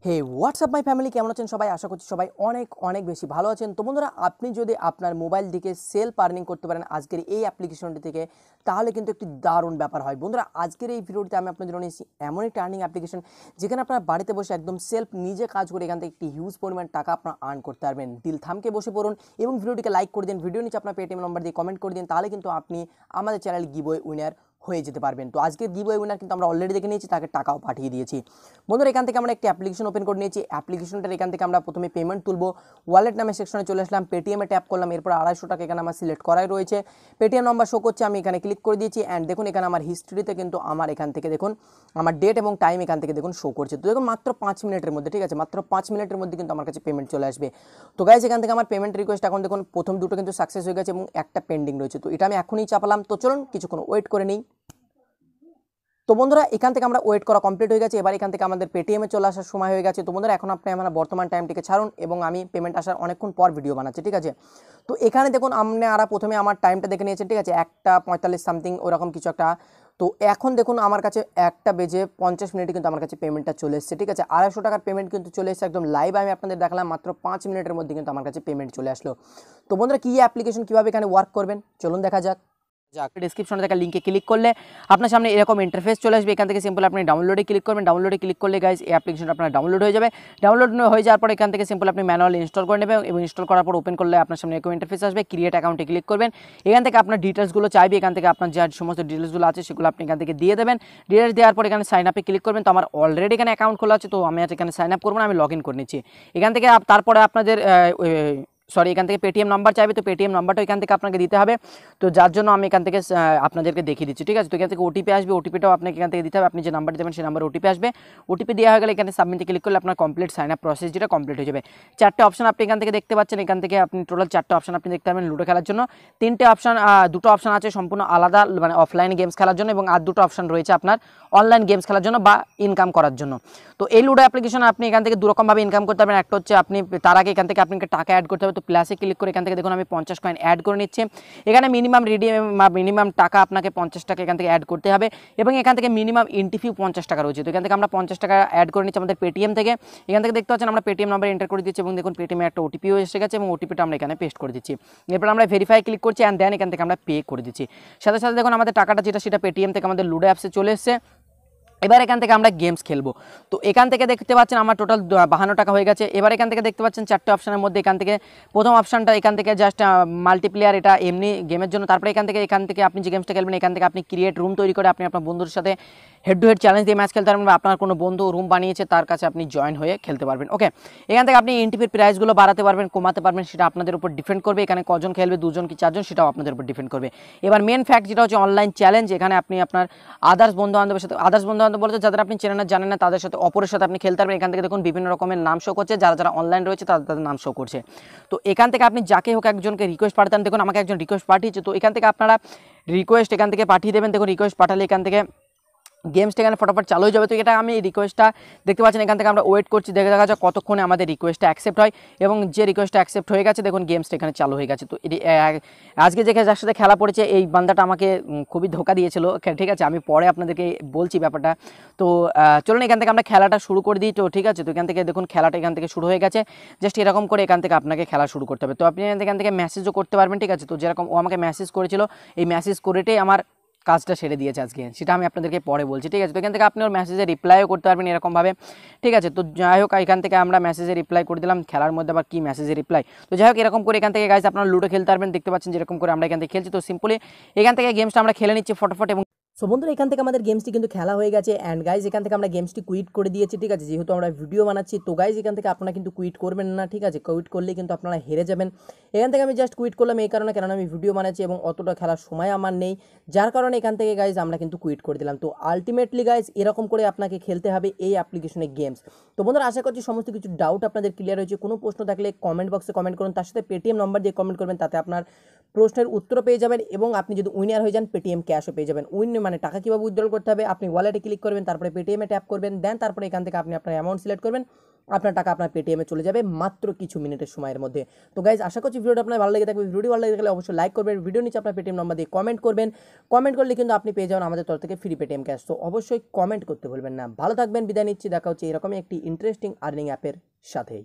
Hey WhatsApp my family, কেমন আছেন সবাই? আশা করছি সবাই অনেক অনেক বেশি ভালো আছেন। তো বন্ধুরা, আপনি যদি আপনার মোবাইল থেকে সেলফ আর্নিং করতে পারেন আজকের এই অ্যাপ্লিকেশনটি থেকে, তাহলে কিন্তু একটি দারুণ ব্যাপার হয়। বন্ধুরা, আজকের এই ভিডিওটিতে আমি আপনাদের জন্য নিয়েছি এমন একটি আর্নিং অ্যাপ্লিকেশন, যেখানে আপনার বাড়িতে বসে একদম সেলফ নিজে কাজ করে এখান থেকে একটি হিউজ পরিমাণ টাকা আপনারা আর্ন করতে পারবেন। দিল থামকে বসে পড়ুন এবং ভিডিওটিকে লাইক করে দিন, ভিডিও নিচে আপনার পেটিএম নাম্বার দিয়ে কমেন্ট করে দিন, তাহলে কিন্তু আপনি আমাদের চ্যানেল গিভওয়ে উইনার হয়ে যেতে পারবেন। তো আজকের গিভওয়ে উইনার কিন্তু আমরা অলরেডি দেখে নিয়েছি, তাকে টাকাও পাঠিয়ে দিয়েছি। বন্ধুরা, এখান থেকে আমরা একটি অ্যাপ্লিকেশন ওপেন করে নিয়েছি। অ্যাপ্লিকেশনটার এখান থেকে আমরা প্রথমে পেমেন্ট তুলবো। ওয়ালেট নামে সেকশনে চলে আসলাম, পেটিএমে ট্যাপ করলাম, এরপর 250 টাকা এখানে আমার সিলেক্ট করাই রয়েছে। পেটিএম নাম্বার শো করছে, আমি এখানে ক্লিক করে দিয়েছি। অ্যান্ড দেখুন, এখানে আমার হিস্ট্রিতে কিন্তু আমার এখান থেকে দেখুন আমার ডেট এবং টাইম এখান থেকে দেখুন শো করছে। তো দেখুন, মাত্র 5 মিনিটের মধ্যে, ঠিক আছে, মাত্র 5 মিনিটের মধ্যে কিন্তু আমার কাছে পেমেন্ট চলে আসবে। তো গাইজ, এখান থেকে আমার পেমেন্ট রিকোয়েস্ট এখন দেখুন প্রথম দুটো কিন্তু সাকসেস হয়ে গেছে এবং একটা পেন্ডিং রয়েছে। তো এটা আমি এখনই চাপালাম। তো চলুন কিছুক্ষণ ওয়েট করে নিই। তো বন্ধুরা, এখান থেকে আমরা ওয়েট করা কমপ্লিট হয়ে গেছে। এবার এখান থেকে আমাদের পেটিএমে চলে আসার সময় হয়ে গেছে। তো বন্ধুরা, এখন আপনি আমার বর্তমান টাইমটিকে ছাড়ুন এবং আমি পেমেন্ট আসার অনেকক্ষণ পর ভিডিও বানাচ্ছি, ঠিক আছে। তো এখানে দেখুন, আপনারা প্রথমে আমার টাইমটা দেখে নিয়েছেন, ঠিক আছে, 1:45 সামথিং ওরকম কিছু একটা। তো এখন দেখুন আমার কাছে 1:50 কিন্তু আমার কাছে পেমেন্টটা চলে এসেছে, ঠিক আছে। 250 টাকার পেমেন্ট কিন্তু চলে এসেছে একদম লাইভ। আমি আপনাদের দেখালাম মাত্র 5 মিনিটের মধ্যে কিন্তু আমার কাছে পেমেন্ট চলে আসলো। তো বন্ধুরা, কি অ্যাপ্লিকেশন কীভাবে এখানে ওয়ার্ক করবেন চলুন দেখা যাক। ডিসক্রিপশনে থাকা লিঙ্কে ক্লিক করলে আপনার সামনে এরকম ইন্টারফেস চলে আসবে। এখান থেকে সিম্পল আপনি ডাউনলোডে ক্লিক করবেন। ডাউনলোডে ক্লিক করলে গাইজ এই অ্যাপ্লিকেশনটা আপনার ডাউনলোড হয়ে যাবে। ডাউনলোড হয়ে যাওয়ার পর এখান থেকে সিম্পল আপনি ম্যানুয়ালি ইনস্টল করে নেবেন এবং ইনস্টল করার পর ওপেন করলে আপনার সামনে এরকম ইন্টারফেস আসবে। ক্রিয়েট অ্যাকাউন্টে ক্লিক করবেন। এখান থেকে আপনার ডিটেলসগুলো চাইবে, এখান থেকে আপনার যে সমস্ত ডিটেলসগুলো আছে সেগুলো আপনি এখান থেকে দিয়ে দেবেন। ডিটেলস দেওয়ার পর এখানে সাইন আপে ক্লিক করবেন। তো আমার অলরেডি এখানে অ্যাকাউন্ট খোলা আছে, তো আমি আজ এখানে সাইন আপ করবো না, আমি লগ ইন করে নিচ্ছি। এখান থেকে তারপরে আপনাদের এখান থেকে পেটিএম নাম্বার চাইবে। তো পেটিএম নাম্বারটা এখান থেকে আপনাকে দিতে হবে। তো যার জন্য আমি এখান থেকে আপনাদেরকে দেখিয়ে দিচ্ছি, ঠিক আছে। তো এখান থেকে ওটিপি আসবে, ওটিপিটাও আপনাকে এখান থেকে দিতে হবে। আপনি যে নাম্বার দেবেন সেই নাম্বার ওটিপি আসবে। ওটিপি দেওয়া হয়ে গেলে এখানে সাবমিটে ক্লিক করলে আপনার কমপ্লিট সাইন আপ প্রসেস যেটা কমপ্লিট হয়ে যাবে। 4টে অপশন আপনি এখান থেকে দেখতে পাচ্ছেন। এখান থেকে আপনি টোটাল 4টে অপশন আপনি দেখতে পাবেন লুডো খেলার জন্য। 3টে অপশন, 2টো অপশন আছে সম্পূর্ণ আলাদা, মানে অফলাইন গেমস খেলার জন্য, এবং আর 2টো অপশন রয়েছে আপনার অনলাইন গেমস খেলার জন্য বা ইনকাম করার জন্য। তো এই লুডো অ্যাপ্লিকেশনে আপনি এখান থেকে দুরকমভাবে ইনকাম করতে পারবেন। একটা হচ্ছে আপনি তার আগে এখান থেকে আপনাকে টাকা অ্যাড করতে হবে। তো প্লাসে ক্লিক করে এখান থেকে দেখুন আমি 50 কয়েন অ্যাড করে নিচ্ছি। এখানে মিনিমাম টাকা আপনাকে 50 টাকা এখান থেকে অ্যাড করতে হবে এবং এখান থেকে মিনিমাম এন্ট্রি ফি 50 টাকা রয়েছে। তো এখান থেকে আমরা 50 টাকা অ্যাড করে নিচ্ছি আমাদের পেটিএম থেকে। এখান থেকে দেখতে পাচ্ছেন আমরা পেটিএম নাম্বার এন্টার করে দিচ্ছি এবং দেখুন পেটিএমে একটা ওটিপিও এসে গেছে এবং ওটিপিটা আমরা এখানে পেস্ট করে দিচ্ছি। এরপর আমরা ভেরিফাই ক্লিক করছি অ্যান্ড দেন এখান থেকে আমরা পে করে দিচ্ছি। সাথে সাথে দেখুন আমাদের টাকাটা যেটা সেটা পেটিএম থেকে আমাদের লুডো অ্যাপসে চলে এসেছে। এবার এখান থেকে আমরা গেমস খেলবো। তো এখান থেকে দেখতে পাচ্ছেন আমার টোটাল 52 টাকা হয়ে গেছে। এবার এখান থেকে দেখতে পাচ্ছেন 4টে অপশনের মধ্যে এখান থেকে প্রথম অপশনটা এখান থেকে জাস্ট মাল্টিপ্লেয়ার, এটা এমনি গেমের জন্য। তারপরে এখান থেকে আপনি যে গেমসটা খেলবেন এখান থেকে আপনি ক্রিয়েট রুম তৈরি করে আপনি আপনার বন্ধুর সাথে হেড টু হেড চ্যালেঞ্জ দিয়ে ম্যাচ খেলতে পারবেন। আপনার কোনো বন্ধু রুম বানিয়েছে তার কাছে আপনি জয়েন হয়ে খেলতে পারবেন। ওকে, এখান থেকে আপনি এন্ট্রির প্রাইসগুলো বাড়াতে পারবেন, কমাতে পারবেন, সেটা আপনাদের উপর ডিপেন্ড করবে। এখানে কজন খেলবে, 2জন কি 4জন, সেটাও আপনাদের উপর ডিপেন্ড করবে। এবার মেন ফ্যাক্ট যেটা হচ্ছে অনলাইন চ্যালেঞ্জ। এখানে আপনি আপনার আদার্স বন্ধু বান্ধব বলতে যাদের আপনি চেনেন না জানেন না তাদের সাথে অপরের সাথে আপনি খেলতে পারবেন। এখান থেকে দেখুন বিভিন্ন রকমের নাম শো করছে, যারা অনলাইন রয়েছে তাদের নাম শো করছে। তো এখান থেকে আপনি যাকে হোক একজনকে রিকোয়েস্ট পাঠাতেন, দেখুন আমাকে একজন রিকোয়েস্ট পাঠিয়েছে। তো এখান থেকে আপনারা রিকোয়েস্ট এখান থেকে পাঠিয়ে দেবেন। দেখুন রিকোয়েস্ট পাঠালে এখান থেকে গেমসটা এখানে ফটাফট চালু হয়ে যাবে। তো এটা আমি রিকোয়েস্টটা দেখতে পাচ্ছেন, এখান থেকে আমরা ওয়েট করছি, দেখা যাক কতক্ষণে আমাদের রিকোয়েস্টটা অ্যাকসেপ্ট হয়। এবং যে রিকোয়েস্টটা অ্যাকসেপ্ট হয়ে গেছে দেখুন গেমসটা এখানে চালু হয়ে গেছে। তো আজকে যার সাথে খেলা পড়েছে এই বান্দাটা আমাকে খুবই ধোকা দিয়েছিল, ঠিক আছে, আমি পরে আপনাদেরকে বলছি ব্যাপারটা। তো চলুন এখান থেকে আমরা খেলাটা শুরু করে দিই। তো ঠিক আছে, তো এখান থেকে দেখুন খেলাটা এখান থেকে শুরু হয়ে গেছে। জাস্ট এরকম করে এখান থেকে আপনাকে খেলা শুরু করতে হবে। তো আপনি এখান থেকে মেসেজও করতে পারবেন, ঠিক আছে। তো যেরকম ও আমাকে মেসেজ করেছিল, এই মেসেজ করেটাই আমার কাজটা সেরে দিয়েছে আজকে, সেটা আমি আপনাদেরকে পরে বলছি, ঠিক আছে। তো এখান থেকে আপনি ওর মেসেজে রিপ্লাইও করতে পারবেন এরকমভাবে, ঠিক আছে। তো যাই হোক, এখান থেকে আমরা মেসেজে রিপ্লাই করে দিলাম। খেলার মধ্যে আবার কি মেসেজে রিপ্লাই, তো যাই হোক এরকম করে এখান থেকে গাইজ আপনারা লুডো খেলতে পারবেন। দেখতে পাচ্ছেন যেরকম করে আমরা এখান থেকে খেলছি। তো সিম্পলি এখান থেকে গেমসটা আমরা খেলে নিচ্ছি ফটাফট। এবং সো বন্ধুরা, এখান থেকে আমাদের গেমসটি কিন্তু খেলা হয়ে গেছে অ্যান্ড গাইজ এখান থেকে আমরা গেমসটি কুইট করে দিয়েছি, ঠিক আছে, যেহেতু আমরা ভিডিও বানাচ্ছি। তো গাইজ এখান থেকে আপনারা কিন্তু কুইট করবেন না, ঠিক আছে, কুইট করলে কিন্তু আপনারা হেরে যাবেন। এখান থেকে আমি জাস্ট কুইট করলাম এই কারণে, কেননা আমি ভিডিও বানাচ্ছি এবং অতটা খেলার সময় আমার নেই, যার কারণে এখান থেকে গাইজ আমরা কিন্তু কুইট করে দিলাম। তো আলটিমেটলি গাইজ এরকম করে আপনাকে খেলতে হবে এই অ্যাপ্লিকেশনে গেমস। তো বন্ধুরা, আশা করছি সমস্ত কিছু ডাউট আপনাদের ক্লিয়ার হয়েছে। কোনো প্রশ্ন থাকলে কমেন্ট বক্সে কমেন্ট করুন, তার সাথে পেটিএম নম্বর দিয়ে কমেন্ট করবেন, তাতে আপনার প্রশ্নের উত্তর পেয়ে যাবেন এবং আপনি যদি উইনার হয়ে যান পেটিএম ক্যাশও পেয়ে যাবেন। মানে টাকা কীভাবে উইথড্রল করতে হবে, আপনি ওয়ালেটে ক্লিক করবেন, তারপরে পেটিএমে ট্যাপ করবেন, দেন তারপরে এখান থেকে আপনি আপনার অ্যামাউন্ট সিলেক্ট করবেন আপনার টাকা আপনার পেটিএমে চলে যাবে মাত্র কিছু মিনিটের সময়ের মধ্যে। তো গাইজ আশা করছি ভিডিওটা আপনার ভালো লেগে থাকবে। ভিডিও ভালো লেগে গেলে অবশ্যই লাইক করবেন, ভিডিও নিচে আপনার পেটিএম নাম্বার দিয়ে কমেন্ট করবেন। কমেন্ট করলে কিন্তু আপনি পেয়ে যাবেন আমাদের তরফ থেকে ফ্রি পেটিএম ক্যাশ। তো অবশ্যই কমেন্ট করতে ভুলবেন না। ভালো থাকবেন, বিদায় নিচ্ছি, দেখা হচ্ছে এরকমই একটি ইন্টারেস্টিং আর্নিং অ্যাপের সাথেই।